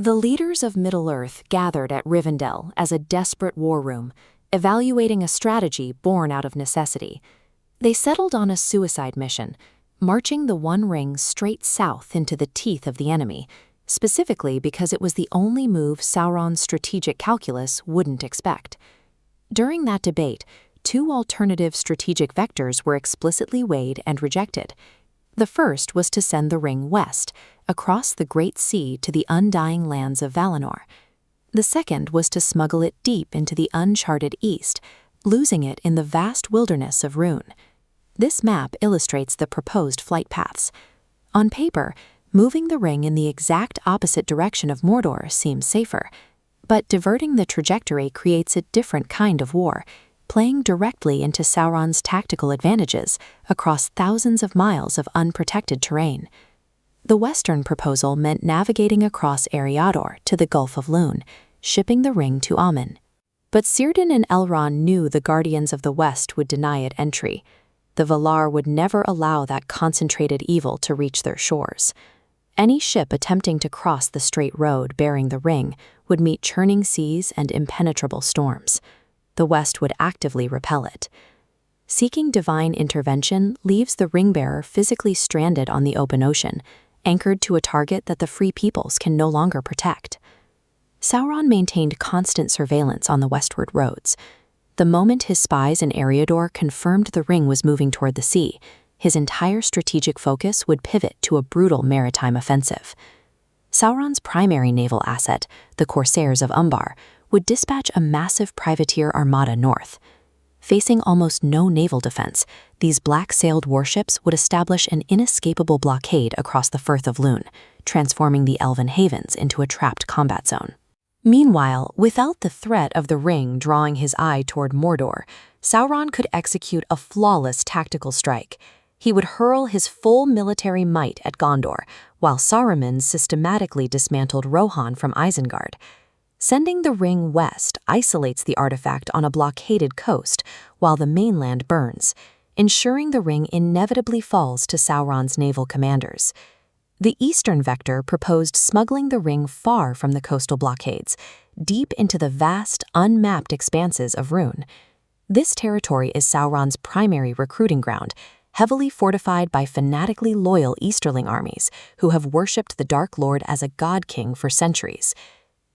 The leaders of Middle-earth gathered at Rivendell as a desperate war room, evaluating a strategy born out of necessity. They settled on a suicide mission, marching the One Ring straight south into the teeth of the enemy, specifically because it was the only move Sauron's strategic calculus wouldn't expect. During that debate, two alternative strategic vectors were explicitly weighed and rejected. The first was to send the ring west, across the Great Sea to the undying lands of Valinor. The second was to smuggle it deep into the uncharted east, losing it in the vast wilderness of Rhûn. This map illustrates the proposed flight paths. On paper, moving the ring in the exact opposite direction of Mordor seems safer, but diverting the trajectory creates a different kind of war, playing directly into Sauron's tactical advantages across thousands of miles of unprotected terrain. The western proposal meant navigating across Eriador to the Gulf of Lhûn, shipping the ring to Aman. But Círdan and Elrond knew the Guardians of the West would deny it entry. The Valar would never allow that concentrated evil to reach their shores. Any ship attempting to cross the straight road bearing the ring would meet churning seas and impenetrable storms. The West would actively repel it. Seeking divine intervention leaves the ring-bearer physically stranded on the open ocean, anchored to a target that the free peoples can no longer protect. Sauron maintained constant surveillance on the westward roads. The moment his spies in Eriador confirmed the ring was moving toward the sea, his entire strategic focus would pivot to a brutal maritime offensive. Sauron's primary naval asset, the Corsairs of Umbar, would dispatch a massive privateer armada north. Facing almost no naval defense, these black-sailed warships would establish an inescapable blockade across the Firth of Lhûn, transforming the Elven Havens into a trapped combat zone. Meanwhile, without the threat of the ring drawing his eye toward Mordor, Sauron could execute a flawless tactical strike. He would hurl his full military might at Gondor, while Saruman systematically dismantled Rohan from Isengard. Sending the ring west isolates the artifact on a blockaded coast while the mainland burns, ensuring the ring inevitably falls to Sauron's naval commanders. The eastern vector proposed smuggling the ring far from the coastal blockades, deep into the vast, unmapped expanses of Rhûn. This territory is Sauron's primary recruiting ground, heavily fortified by fanatically loyal Easterling armies who have worshipped the Dark Lord as a god-king for centuries.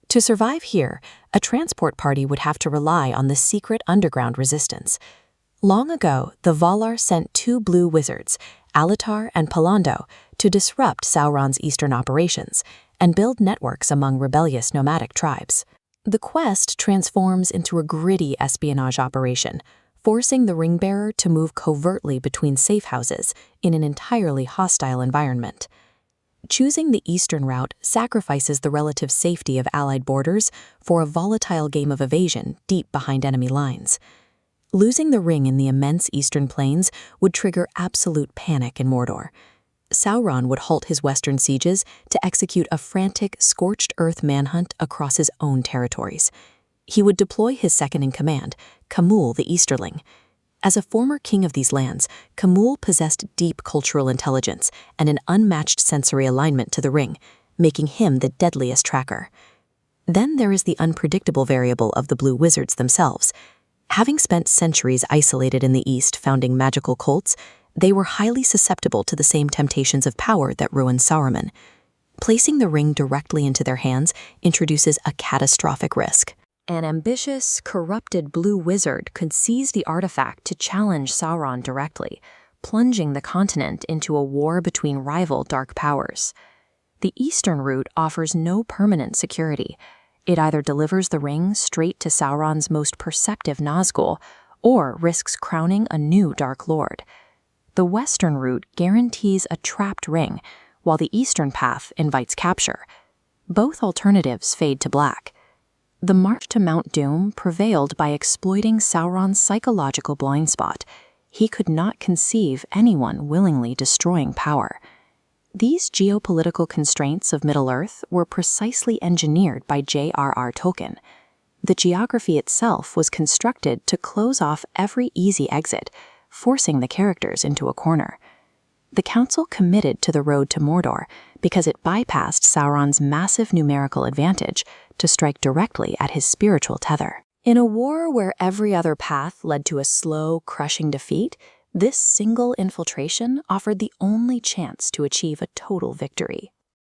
To survive here, a transport party would have to rely on the secret underground resistance. Long ago, the Valar sent two blue wizards, Alatar and Pallando, to disrupt Sauron's eastern operations and build networks among rebellious nomadic tribes. The quest transforms into a gritty espionage operation, forcing the ring-bearer to move covertly between safe houses in an entirely hostile environment. Choosing the eastern route sacrifices the relative safety of allied borders for a volatile game of evasion deep behind enemy lines. Losing the ring in the immense eastern plains would trigger absolute panic in Mordor. Sauron would halt his western sieges to execute a frantic, scorched earth manhunt across his own territories. He would deploy his second-in-command, Khamûl the Easterling. As a former king of these lands, Khamûl possessed deep cultural intelligence and an unmatched sensory alignment to the ring, making him the deadliest tracker. Then there is the unpredictable variable of the blue wizards themselves. Having spent centuries isolated in the east founding magical cults, they were highly susceptible to the same temptations of power that ruined Saruman. Placing the ring directly into their hands introduces a catastrophic risk. An ambitious, corrupted blue wizard could seize the artifact to challenge Sauron directly, plunging the continent into a war between rival dark powers. The eastern route offers no permanent security. It either delivers the ring straight to Sauron's most perceptive Nazgûl, or risks crowning a new Dark Lord. The western route guarantees a trapped ring, while the eastern path invites capture. Both alternatives fade to black. The march to Mount Doom prevailed by exploiting Sauron's psychological blind spot. He could not conceive anyone willingly destroying power. These geopolitical constraints of Middle-earth were precisely engineered by J.R.R. Tolkien. The geography itself was constructed to close off every easy exit, forcing the characters into a corner. The Council committed to the road to Mordor because it bypassed Sauron's massive numerical advantage to strike directly at his spiritual tether. In a war where every other path led to a slow, crushing defeat, this single infiltration offered the only chance to achieve a total victory.